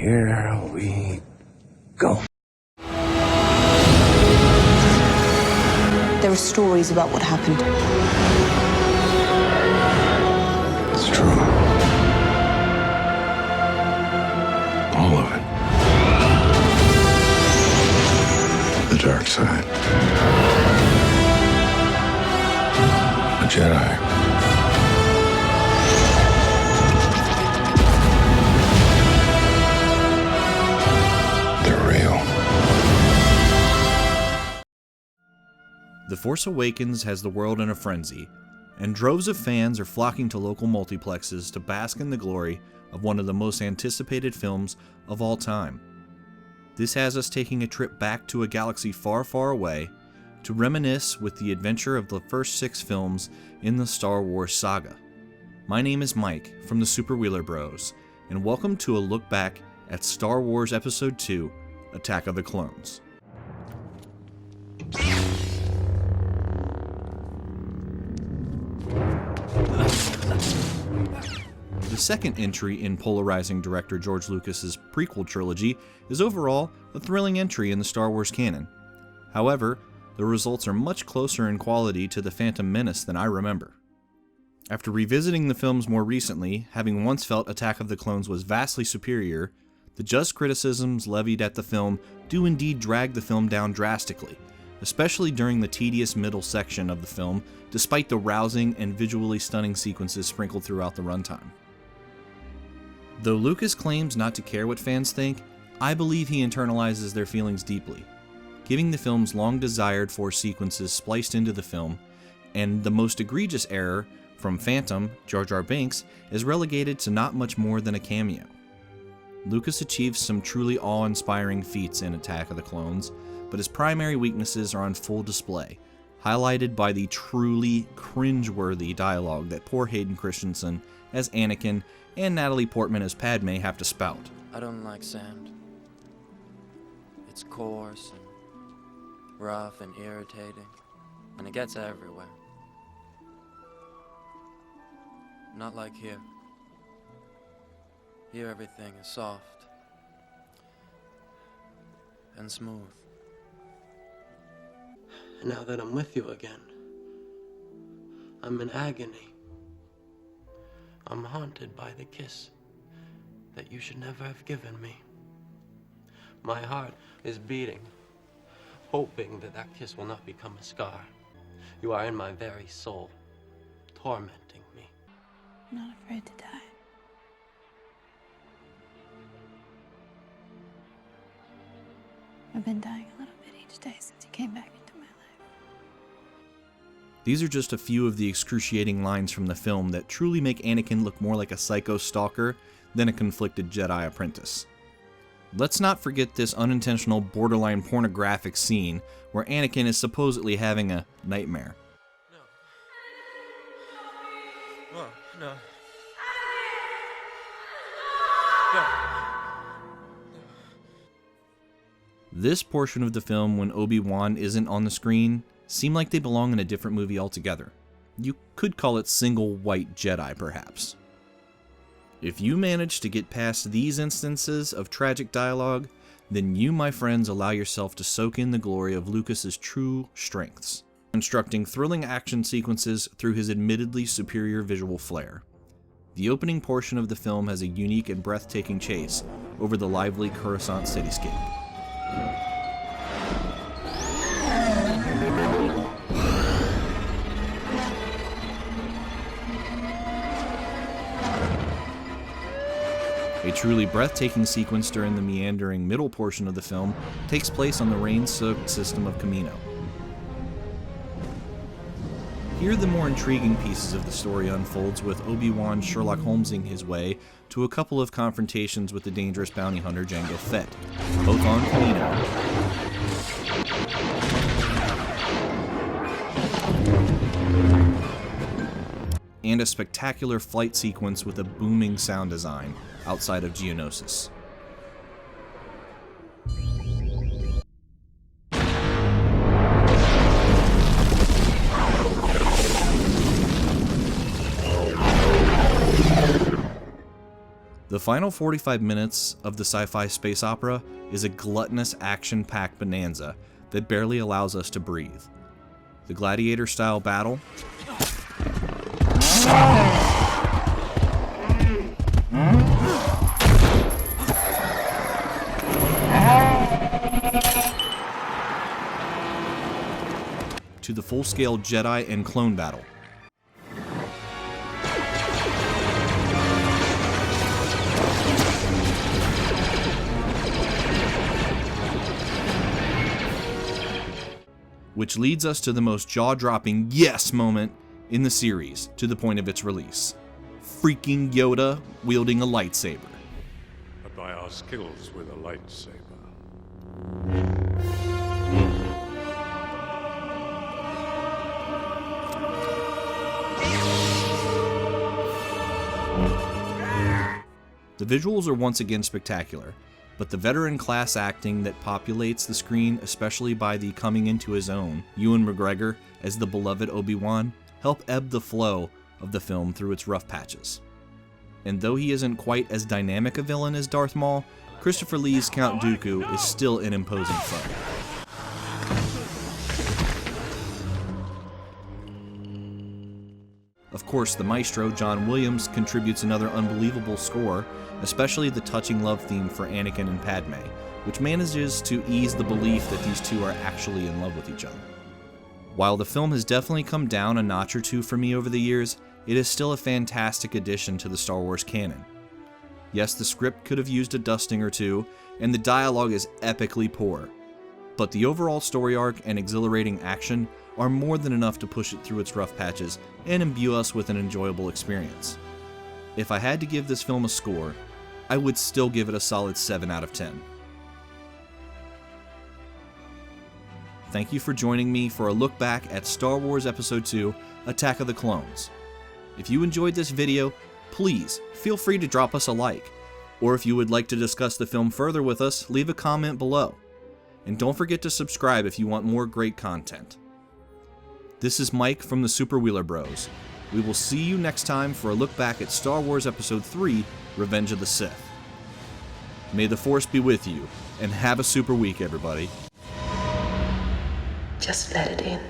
here we go. There are stories about what happened. It's true. All of it. The dark side. A Jedi. They're real. The Force Awakens has the world in a frenzy, and droves of fans are flocking to local multiplexes to bask in the glory of one of the most anticipated films of all time. This has us taking a trip back to a galaxy far, far away to reminisce with the adventure of the first 6 films in the Star Wars saga. My name is Mike from the Super Wheeler Bros, and welcome to a look back at Star Wars Episode 2, Attack of the Clones. The second entry in polarizing director George Lucas's prequel trilogy is overall a thrilling entry in the Star Wars canon. However, the results are much closer in quality to The Phantom Menace than I remember. After revisiting the films more recently, having once felt Attack of the Clones was vastly superior, the just criticisms levied at the film do indeed drag the film down drastically, especially during the tedious middle section of the film, despite the rousing and visually stunning sequences sprinkled throughout the runtime. Though Lucas claims not to care what fans think, I believe he internalizes their feelings deeply, giving the film's long-desired Force sequences spliced into the film, and the most egregious error, from Phantom, Jar Jar Binks, is relegated to not much more than a cameo. Lucas achieves some truly awe-inspiring feats in Attack of the Clones, but his primary weaknesses are on full display, highlighted by the truly cringe-worthy dialogue that poor Hayden Christensen as Anakin and Natalie Portman as Padme have to spout. I don't like sand. It's coarse and rough and irritating, and it gets everywhere. Not like here. Here everything is soft and smooth. And now that I'm with you again, I'm in agony. I'm haunted by the kiss that you should never have given me. My heart is beating, hoping that that kiss will not become a scar. You are in my very soul, tormenting me. I'm not afraid to die. I've been dying a little bit each day since you came back into my life. These are just a few of the excruciating lines from the film that truly make Anakin look more like a psycho stalker than a conflicted Jedi apprentice. Let's not forget this unintentional borderline pornographic scene where Anakin is supposedly having a nightmare. No. No. This portion of the film, when Obi-Wan isn't on the screen, seem like they belong in a different movie altogether. You could call it Single White Jedi, perhaps. If you manage to get past these instances of tragic dialogue, then you, my friends, allow yourself to soak in the glory of Lucas's true strengths, constructing thrilling action sequences through his admittedly superior visual flair. The opening portion of the film has a unique and breathtaking chase over the lively Coruscant cityscape. A truly breathtaking sequence during the meandering middle portion of the film takes place on the rain-soaked system of Kamino. Here the more intriguing pieces of the story unfolds with Obi-Wan Sherlock Holmesing his way to a couple of confrontations with the dangerous bounty hunter Jango Fett, both on Kamino. And a spectacular flight sequence with a booming sound design outside of Geonosis. The The final 45 minutes of the sci-fi space opera is a gluttonous action-packed bonanza that barely allows us to breathe. The gladiator-style battle, to the full-scale Jedi and clone battle, which leads us to the most jaw-dropping yes moment in the series to the point of its release. Freaking Yoda wielding a lightsaber. But by our skills with a lightsaber. The visuals are once again spectacular, but the veteran class acting that populates the screen, especially by the coming into his own Ewan McGregor as the beloved Obi-Wan, help ebb the flow of the film through its rough patches. And though he isn't quite as dynamic a villain as Darth Maul, Christopher Lee's Count Dooku is still an imposing foe. Of course, the maestro, John Williams, contributes another unbelievable score, especially the touching love theme for Anakin and Padme, which manages to ease the belief that these two are actually in love with each other. While the film has definitely come down a notch or two for me over the years, it is still a fantastic addition to the Star Wars canon. Yes, the script could have used a dusting or two, and the dialogue is epically poor, but the overall story arc and exhilarating action are more than enough to push it through its rough patches and imbue us with an enjoyable experience. If I had to give this film a score, I would still give it a solid 7 out of 10. Thank you for joining me for a look back at Star Wars Episode 2, Attack of the Clones. If you enjoyed this video, please feel free to drop us a like, or if you would like to discuss the film further with us, leave a comment below. And don't forget to subscribe if you want more great content. This is Mike from the Super Wheeler Bros. We will see you next time for a look back at Star Wars Episode 3, Revenge of the Sith. May the Force be with you, and have a super week, everybody. Just let it in.